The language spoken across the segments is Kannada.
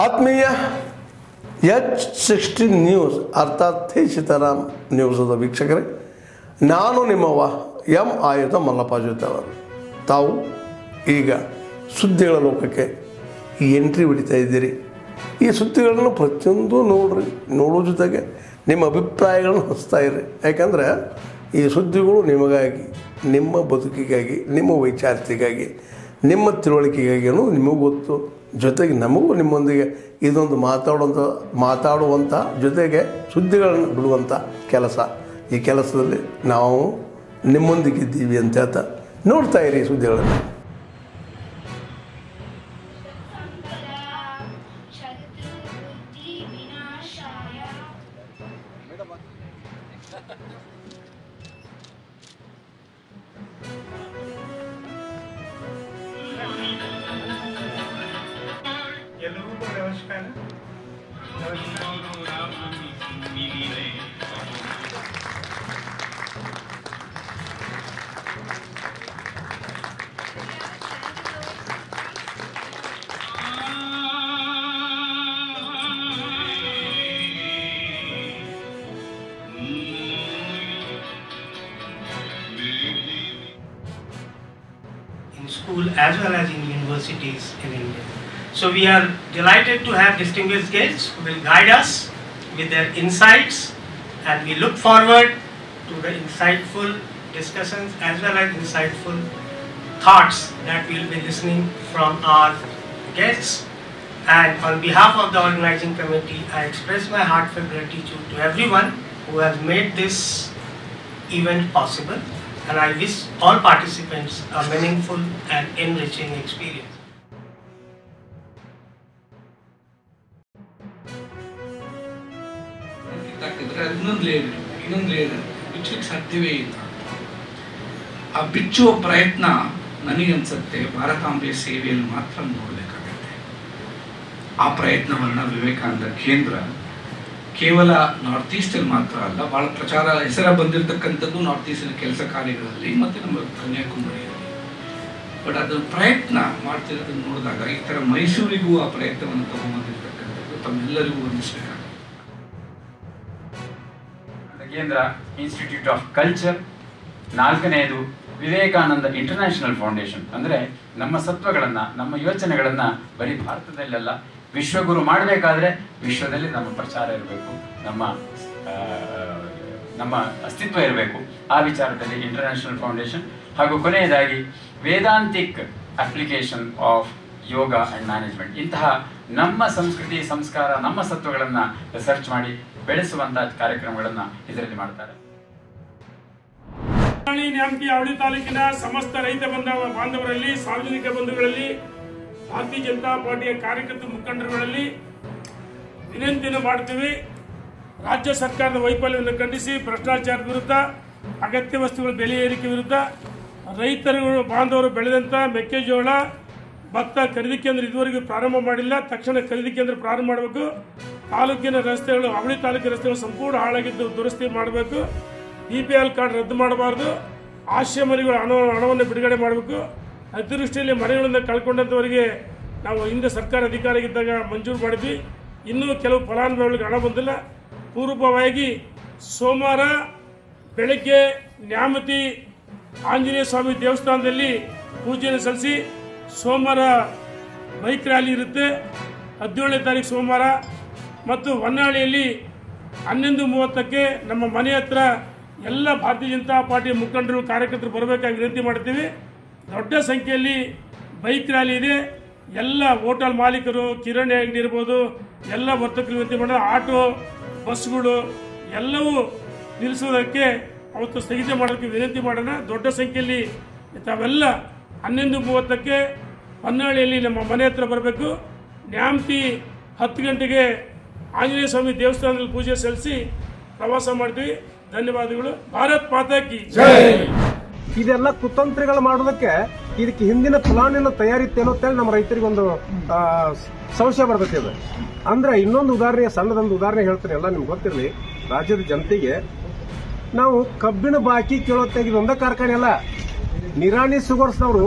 ಆತ್ಮೀಯ H16 ನ್ಯೂಸ್ ಅರ್ಥಾತ್ ಸೀತಾರಾಮ್ ನ್ಯೂಸದ ವೀಕ್ಷಕರೇ, ನಾನು ನಿಮ್ಮವ ಎಂ ಆಯುಧ ಮಲ್ಲಪ್ಪ ಜೊತೆಯವರು. ತಾವು ಈಗ ಸುದ್ದಿಗಳ ಲೋಕಕ್ಕೆ ಎಂಟ್ರಿ ಹೊಡಿತಾ ಇದ್ದೀರಿ. ಈ ಸುದ್ದಿಗಳನ್ನು ಪ್ರತಿಯೊಂದು ನೋಡೋ ಜೊತೆಗೆ ನಿಮ್ಮ ಅಭಿಪ್ರಾಯಗಳನ್ನು ಹಂಚ್ತಾ ಇರ್ರಿ. ಯಾಕಂದರೆ ಈ ಸುದ್ದಿಗಳು ನಿಮಗಾಗಿ, ನಿಮ್ಮ ಬದುಕಿಗಾಗಿ, ನಿಮ್ಮ ವೈಚಾರಿಕೆಗಾಗಿ, ನಿಮ್ಮ ತಿಳುವಳಿಕೆಗಾಗಿ ಅನ್ನೋದು ನಿಮಗೂ ಗೊತ್ತು. ಜೊತೆಗೆ ನಮಗೂ ನಿಮ್ಮೊಂದಿಗೆ ಇದೊಂದು ಮಾತಾಡುವಂಥ ಜೊತೆಗೆ ಸುದ್ದಿಗಳನ್ನು ಬಿಡುವಂಥ ಕೆಲಸ. ಈ ಕೆಲಸದಲ್ಲಿ ನಾವು ನಿಮ್ಮೊಂದಿಗಿದ್ದೀವಿ ಅಂತ ಹೇಳ್ತಾ ನೋಡ್ತಾ ಇರಿ ಸುದ್ದಿಗಳನ್ನು. School as well as in universities in India. So we are delighted to have distinguished guests who will guide us with their insights, and we look forward to the insightful discussions as well as insightful thoughts that we will be listening from our guests. And on behalf of the organizing committee, I express my heartfelt gratitude to everyone who has made this event possible. And I wish all participants a meaningful and enriching experience. ಇನ್ನೊಂದು ಲೇಯರ್ ಬಿಚ್ಚಲಿಕ್ಕೆ ಸಾಧ್ಯವೇ ಇಲ್ಲ. ಆ ಬಿಚ್ಚುವ ಪ್ರಯತ್ನ ನನಗನ್ಸುತ್ತೆ ಭಾರತಾಂಬೆಯ ಸೇವೆಯಲ್ಲಿ ಮಾತ್ರ ನೋಡಬೇಕಾಗತ್ತೆ. ಆ ಪ್ರಯತ್ನವನ್ನು ವಿವೇಕಾನಂದ ಕೇಂದ್ರ ಕೇವಲ ನಾರ್ತ್ ಈಸ್ಟಲ್ಲಿ ಮಾತ್ರ ಅಲ್ಲ, ಭಾಳ ಹೆಸರ ಬಂದಿರತಕ್ಕಂಥದ್ದು ನಾರ್ತ್ ಈಸ್ಟಿನ ಕೆಲಸ ಕಾರ್ಯಗಳಲ್ಲಿ ಮತ್ತು ನಮ್ಮ ಕನ್ಯಾಕುಮಾರಿಯಲ್ಲಿ. ಬಟ್ ಅದು ಪ್ರಯತ್ನ ಮಾಡ್ತಿರೋದನ್ನು ನೋಡಿದಾಗ ಈ ಥರ ಮೈಸೂರಿಗೂ ಆ ಪ್ರಯತ್ನವನ್ನು ತಗೊಂಡ್ಬಂದಿರ್ತಕ್ಕಂಥದ್ದು ತಮ್ಮೆಲ್ಲರಿಗೂ ವಂದಿಸಬೇಕಾಗುತ್ತೆ. ಕೇಂದ್ರ ಇನ್ಸ್ಟಿಟ್ಯೂಟ್ ಆಫ್ ಕಲ್ಚರ್, 4ನೇದು ವಿವೇಕಾನಂದ ಇಂಟರ್ನ್ಯಾಷನಲ್ ಫೌಂಡೇಶನ್. ಅಂದರೆ ನಮ್ಮ ಸತ್ವಗಳನ್ನು, ನಮ್ಮ ಯೋಚನೆಗಳನ್ನು ಬರೀ ಭಾರತದಲ್ಲೆಲ್ಲ ವಿಶ್ವಗುರು ಮಾಡಬೇಕಾದ್ರೆ ವಿಶ್ವದಲ್ಲಿ ನಮ್ಮ ಪ್ರಚಾರ ಇರಬೇಕು, ನಮ್ಮ ಅಸ್ತಿತ್ವ ಇರಬೇಕು. ಆ ವಿಚಾರದಲ್ಲಿ ಇಂಟರ್ನ್ಯಾಷನಲ್ ಫೌಂಡೇಶನ್. ಹಾಗೂ ಕೊನೆಯದಾಗಿ Vedantic application of yoga and management. ಇಂತಹ ನಮ್ಮ ಸಂಸ್ಕೃತಿ, ಸಂಸ್ಕಾರ, ನಮ್ಮ ಸತ್ವಗಳನ್ನು ರಿಸರ್ಚ್ ಮಾಡಿ ಬೆಳೆಸುವಂಥ ಕಾರ್ಯಕ್ರಮಗಳನ್ನು ಇದರಲ್ಲಿ ಮಾಡ್ತಾರೆ. ನ್ಯಾಮತಿ ಅವಳಿ ತಾಲೂಕಿನ ಸಮಸ್ತ ರೈತ ಬಾಂಧವರಲ್ಲಿ, ಸಾರ್ವಜನಿಕ ಬಂಧುಗಳಲ್ಲಿ, ಭಾರತೀಯ ಜನತಾ ಪಾರ್ಟಿಯ ಕಾರ್ಯಕರ್ತ ಮುಖಂಡರುಗಳಲ್ಲಿ ವಿನಂತಿಯನ್ನು ಮಾಡ್ತೀವಿ. ರಾಜ್ಯ ಸರ್ಕಾರದ ವೈಫಲ್ಯವನ್ನು ಖಂಡಿಸಿ ಭ್ರಷ್ಟಾಚಾರದ ವಿರುದ್ಧ, ಅಗತ್ಯ ವಸ್ತುಗಳ ಬೆಲೆ ಏರಿಕೆ ವಿರುದ್ಧ, ರೈತರುಗಳು ಬಾಂಧವರು ಬೆಳೆದಂಥ ಮೆಕ್ಕೆಜೋಳ, ಭತ್ತ ಖರೀದಿ ಕೇಂದ್ರ ಇದುವರೆಗೂ ಪ್ರಾರಂಭ ಮಾಡಿಲ್ಲ. ತಕ್ಷಣ ಖರೀದಿ ಕೇಂದ್ರ ಪ್ರಾರಂಭ ಮಾಡಬೇಕು. ತಾಲೂಕಿನ ರಸ್ತೆಗಳು, ಅವಳಿ ತಾಲೂಕಿನ ರಸ್ತೆಗಳು ಸಂಪೂರ್ಣ ಹಾಳಾಗಿದ್ದು ದುರಸ್ತಿ ಮಾಡಬೇಕು. BPL ಕಾರ್ಡ್ ರದ್ದು ಮಾಡಬಾರ್ದು. ಆಶ್ರಯ ಮನೆಗಳ ಹಣವನ್ನು ಬಿಡುಗಡೆ ಮಾಡಬೇಕು. ಅತಿವೃಷ್ಟಿಯಲ್ಲಿ ಮನೆಗಳಿಂದ ಕಳ್ಕೊಂಡಂಥವರಿಗೆ ನಾವು ಹಿಂದೆ ಸರ್ಕಾರ ಅಧಿಕಾರಿಗಿದ್ದಾಗ ಮಂಜೂರು ಮಾಡಿದ್ವಿ. ಇನ್ನೂ ಕೆಲವು ಫಲಾನುಭವಿಗಳಿಗೆ ಹಣ ಬಂದಿಲ್ಲ. ಪೂರ್ವಭಾವಿಯಾಗಿ ಸೋಮವಾರ ಬೆಳಗ್ಗೆ ನ್ಯಾಮತಿ ಆಂಜನೇಯ ಸ್ವಾಮಿ ದೇವಸ್ಥಾನದಲ್ಲಿ ಪೂಜೆಯನ್ನು ಸಲ್ಲಿಸಿ ಸೋಮವಾರ ಬೈಕ್ ರ್ಯಾಲಿ ಇರುತ್ತೆ. 17ನೇ ತಾರೀಕು ಸೋಮವಾರ. ಮತ್ತು ಹೊನ್ನಾಳಿಯಲ್ಲಿ 11:30ಕ್ಕೆ ನಮ್ಮ ಮನೆ ಹತ್ರ ಎಲ್ಲ ಭಾರತೀಯ ಜನತಾ ಪಾರ್ಟಿಯ ಮುಖಂಡರು, ಕಾರ್ಯಕರ್ತರು ಬರಬೇಕಾಗಿ ವಿನಂತಿ ಮಾಡ್ತೀವಿ. ದೊಡ್ಡ ಸಂಖ್ಯೆಯಲ್ಲಿ ಬೈಕ್ ರ್ಯಾಲಿ ಇದೆ. ಎಲ್ಲ ಹೋಟೆಲ್ ಮಾಲೀಕರು, ಕಿರಾಣಿ ಅಂಗಡಿ ಇರ್ಬೋದು, ಎಲ್ಲ ವರ್ತಕರು ವಿನಂತಿ ಮಾಡೋಣ. ಆಟೋ, ಬಸ್ಗಳು ಎಲ್ಲವೂ ನಿಲ್ಲಿಸೋದಕ್ಕೆ ಅವತ್ತು ಸ್ಥಗಿತ ಮಾಡೋದಕ್ಕೆ ವಿನಂತಿ ಮಾಡೋಣ. ದೊಡ್ಡ ಸಂಖ್ಯೆಯಲ್ಲಿ ತಾವೆಲ್ಲ 11:30ಕ್ಕೆ ಹೊನ್ನಾಳಿಯಲ್ಲಿ ನಮ್ಮ ಮನೆ ಹತ್ರ ಬರಬೇಕು. ನ್ಯಾಮತಿ 10 ಗಂಟೆಗೆ ಆಂಜನೇಯ ಸ್ವಾಮಿ ದೇವಸ್ಥಾನದಲ್ಲಿ ಪೂಜೆ ಸಲ್ಲಿಸಿ ಪ್ರವಾಸ ಮಾಡ್ತೀವಿ. ಧನ್ಯವಾದಗಳು. ಭಾರತ್ ಮಾತಾ ಕಿ ಜೈ. ಇದೆಲ್ಲ ಕುತಂತ್ರಿಗಳು ಮಾಡೋದಕ್ಕೆ ಇದಕ್ಕೆ ಹಿಂದಿನ ಪ್ಲಾನ್ ತಯಾರಿತ್ತೇನೋ ಅಂತೇಳಿ ನಮ್ಮ ರೈತರಿಗೆ ಒಂದು ಸಂಶಯ ಬರ್ತೈತಿ. ಅದು ಅಂದ್ರೆ ಇನ್ನೊಂದು ಉದಾಹರಣೆ, ಸಣ್ಣದೊಂದು ಉದಾಹರಣೆ ಹೇಳ್ತೀನಿ, ಎಲ್ಲ ನಿಮ್ಗೆ ಗೊತ್ತಿರಲಿ. ರಾಜ್ಯದ ಜನತೆಗೆ ನಾವು ಕಬ್ಬಿನ ಬಾಕಿ ಕೇಳೋತ್ತಾಗಿ ಒಂದೇ ಕಾರ್ಖಾನೆ ಅಲ್ಲ, ನಿರಾಣಿ ಶುಗರ್ಸ್ನವರು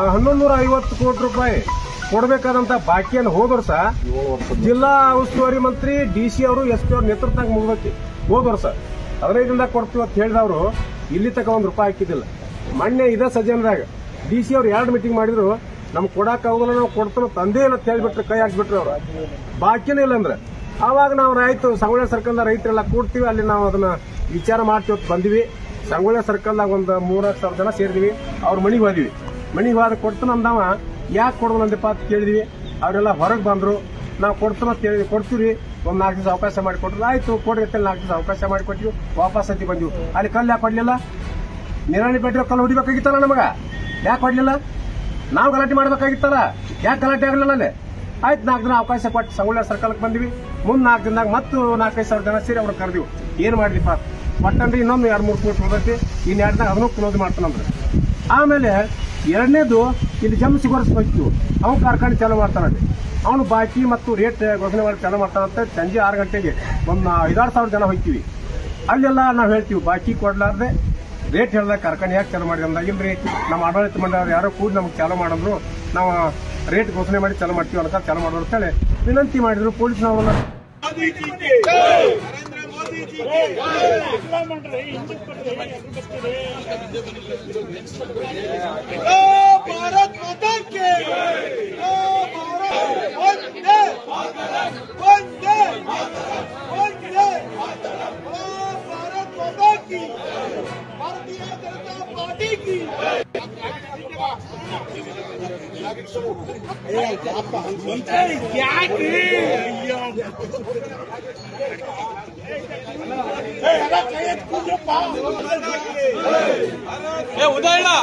1150 ಕೋಟಿ ರೂಪಾಯಿ ಕೊಡಬೇಕಾದಂತ ಬಾಕಿಯನ್ನು ಹೋದ ವರ್ಷ ಜಿಲ್ಲಾ ಉಸ್ತುವಾರಿ ಮಂತ್ರಿ DC ಅವರು SP ಅವ್ರ ನೇತೃತ್ವದಾಗ ಮುಗಿದಕ್ಕೆ ಹೋದ ವರ್ಷ 15 ದಿನದಾಗ ಕೊಡ್ತೀವಿ ಅಂತ ಹೇಳಿದವರು ಇಲ್ಲಿ ತಕ ₹1 ಹಾಕಿದ್ದಿಲ್ಲ. ಮೊನ್ನೆ ಇದೇ ಸಜ್ಜನದಾಗ DC ಅವ್ರು 2 ಮೀಟಿಂಗ್ ಮಾಡಿದ್ರು, ನಮ್ಗೆ ಕೊಡಾಕ ಆಗೋದಿಲ್ಲ, ನಾವು ಕೊಡ್ತಾನ ತಂದೆ ಇಲ್ಲ ಅಂತ ಹೇಳ್ಬಿಟ್ರು, ಕೈ ಹಾಕ್ಬಿಟ್ರು ಅವ್ರು. ಬಾಕಿನೇ ಇಲ್ಲ ಅಂದ್ರೆ ಆವಾಗ ನಾವು ಆಯ್ತು ಸಂಗೊಳ್ಳಿ ಸರ್ಕಲ್ದ ರೈತರೆಲ್ಲ ಕೂಡ್ತೀವಿ, ಅಲ್ಲಿ ನಾವು ಅದನ್ನ ವಿಚಾರ ಮಾಡ್ತೀವಿ ಅಂತ ಬಂದಿವಿ. ಸಂಗೊಳ್ಳಿ ಸರ್ಕಲ್ದಾಗ ಒಂದು 3,000 ಜನ ಸೇರಿದ್ವಿ. ಅವ್ರ ಮನೆಗೆ ಹೋದ್ವಿ. ಮನೆಗೆ ಹೋದ ಕೊಡ್ತಾನ ಅಂದವ, ಯಾಕೆ ಕೊಡೋದಂದಪ್ಪ ಅಂತ ಕೇಳಿದ್ವಿ. ಅವರೆಲ್ಲ ಹೊರಗೆ ಬಂದ್ರು. ನಾವು ಕೊಡ್ತಾನ ಅಂತ ಹೇಳಿದ್ವಿ, ಕೊಡ್ತೀವಿ, ಒಂದು 4 ದಿವಸ ಅವಕಾಶ ಮಾಡಿಕೊಟ್ರು. ಆಯ್ತು ಕೊಡ್ರಿ ಅಂತ 4 ದಿವಸ ಅವಕಾಶ ಮಾಡಿಕೊಟ್ಟಿವಿ. ವಾಪಸ್ ಹತ್ತಿ ಬಂದಿವಿ. ಅಲ್ಲಿ ಕಲ್ಲು ಯಾಕೆ ಕೊಡ್ಲಿಲ್ಲ? ನಿರಾಣಿ ಪೇಟೆ ಕಲ್ಲು ಹೊಡಿಬೇಕಾಗಿತ್ತಲ್ಲ ನಮಗ, ಯಾಕೆ ಕೊಡ್ಲಿಲ್ಲ? ನಾವು ಗಲಾಟೆ ಮಾಡ್ಬೇಕಾಗಿತ್ತಲ್ಲ, ಯಾಕೆ ಗಲಾಟೆ ಆಗಲಿಲ್ಲ ಅಲ್ಲಿ? ಆಯ್ತು 4 ದಿನ ಅವಕಾಶ ಕೊಟ್ಟು ಸಂಗೊಳ್ಳಿ ಸರ್ಕಲ್ಗೆ ಬಂದಿವಿ. ಮುಂದೆ 4 ದಿನದಾಗ ಮತ್ತು 4,000-5,000 ಜನ ಸೇರಿ ಅವ್ರು ಕರೆದಿವಿ. ಏನ್ ಮಾಡ್ಲಿಪ್ಪ ಒಟ್ಟಂದ್ರೆ ಇನ್ನೊಂದು 2-3 ಕೋಟಿ ಹೋಗೈತಿ, ಇನ್ನು 2 ದಿನ ಅದನ್ನು ಕ್ಲೋಸ್ ಮಾಡ್ತಾನಂದ್ರೆ. ಆಮೇಲೆ ಎರಡನೇದು ಇಲ್ಲಿ ಜಮ್ ಸಿಗೋರ್ಸ್ ಹೋಗ್ತೀವಿ, ಅವ್ನು ಕಾರ್ಖಾನೆ ಚಾಲೂ ಮಾಡ್ತಾನಲ್ಲಿ. ಅವನು ಬಾಕಿ ಮತ್ತು ರೇಟ್ ಘೋಷಣೆ ಮಾಡಿ ಚಾಲೂ ಮಾಡ್ತಾನಂತ. ಸಂಜೆ 6 ಗಂಟೆಗೆ ಒಂದು 5,000-6,000 ಜನ ಹೋಗ್ತೀವಿ. ಅಲ್ಲೆಲ್ಲ ನಾವು ಹೇಳ್ತೀವಿ ಬಾಕಿ ಕೊಡ್ಲಾರ್ದೆ ರೇಟ್ ಹೇಳ್ದಾಗ ಕಾರ್ಖಾನೆ ಯಾಕೆ ಚಾಲೂ ಮಾಡಿ ಅಂದಾಗ, ಇಲ್ರಿ ನಮ್ಮ ಆಡಳಿತ ಮಂಡಳಿ ಯಾರೋ ಕೂಡಿ ನಮ್ಗೆ ಚಾಲೂ ಮಾಡಿದ್ರು, ನಾವು ರೇಟ್ ಘೋಷಣೆ ಮಾಡಿ ಚಾಲೂ ಮಾಡ್ತೀವಿ ಅನ್ನೋ ಚಾಲೂ ಮಾಡೋರು ಅಂತೇಳಿ ವಿನಂತಿ ಮಾಡಿದ್ರು. ಪೊಲೀಸ್ನವ್ರನ್ನ भारत माता के वंदे वंदे वंदे भारत माता की, भारतीय जनता पार्टी की। उदयना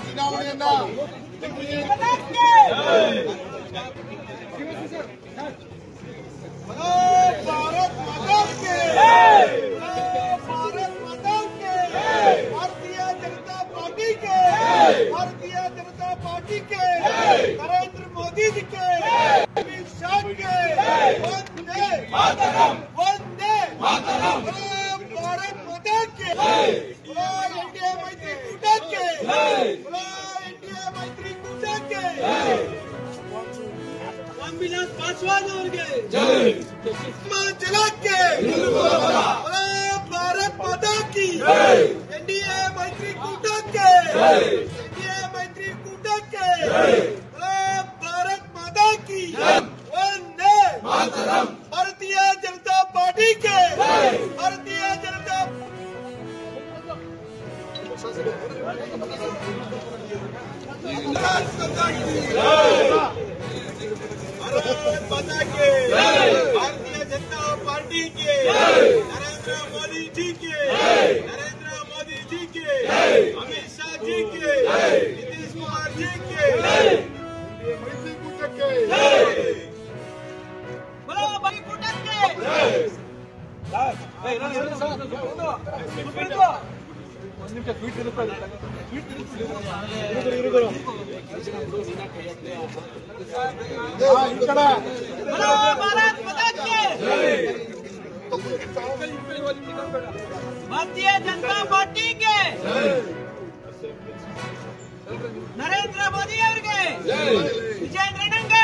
ಚುನಾವಣೆಯನ್ನ भारत माता के, भारत माता के, भारतीय जनता पार्टी के, भारतीय जनता पार्टी के, नरेंद्र मोदी जी के, अमित शाह के, वंदे वंदे भारत माता के, इंडिया मैत्री कूटा के, इंडिया मैत्री कूटा के, रामविलास पासवान ಅವರಿಗೆ जला के भारत माता की, एनडीए मैत्री कूटा के, एनडीए मैत्री कूटा के, भारत माता की, वंदे भारतीय जनता पार्टी के, भारतीय जनता माता के, भारतीय जनता पार्टी के, नरेंद्र मोदी जी के, नरेंद्र मोदी जी के, अमित शाह जी के, नीतीश कुमार जी के, मैत्री कूट के, भारतीय जनता पार्टी के नरेंद्र मोदी ಅವರಿಗೆ ವಿಜೇಂದ್ರ ನಂಗೆ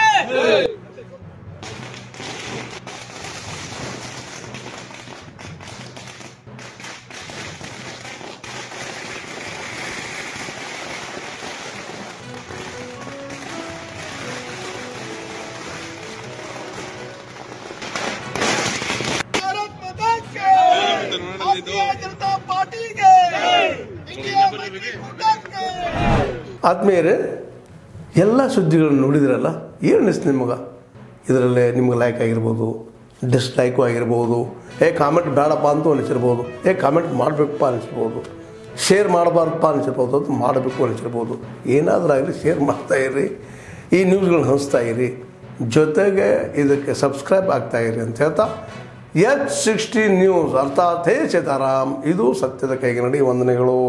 जनता पार्टी के, इंडिया मैत्री कूटा के। ಆತ್ಮೀಯರೇ, ಎಲ್ಲ ಸುದ್ದಿಗಳನ್ನು ನೋಡಿದ್ರಲ್ಲ, ಏನು ಅನಿಸ್ತು ನಿಮಗೆ? ಇದರಲ್ಲೇ ನಿಮ್ಗೆ ಲೈಕ್ ಆಗಿರ್ಬೋದು, ಡಿಸ್ಲೈಕು ಆಗಿರ್ಬೋದು, ಕಾಮೆಂಟ್ ಬೇಡಪ್ಪ ಅಂತೂ ಅನಿಸಿರ್ಬೋದು, ಕಾಮೆಂಟ್ ಮಾಡಬೇಕಪ್ಪ ಅನಿಸಿರ್ಬೋದು, ಶೇರ್ ಮಾಡಬಾರ್ದಪ್ಪ ಅನಿಸಿರ್ಬೋದು, ಅದು ಮಾಡಬೇಕು ಅನಿಸಿರ್ಬೋದು. ಏನಾದರೂ ಆಗಲಿ ಶೇರ್ ಮಾಡ್ತಾಯಿರಿ, ಈ ನ್ಯೂಸ್ಗಳನ್ನ ಹಂಚ್ತಾ ಇರಿ, ಜೊತೆಗೆ ಇದಕ್ಕೆ ಸಬ್ಸ್ಕ್ರೈಬ್ ಆಗ್ತಾಯಿರಿ ಅಂತ ಹೇಳ್ತಾ H16 ನ್ಯೂಸ್ ಅರ್ಥಾತ್ ಹೇ ಸೀತಾರಾಮ್, ಇದು ಸತ್ಯದ ಕೈಗೆ ನಡಿ. ವಂದನೆಗಳು.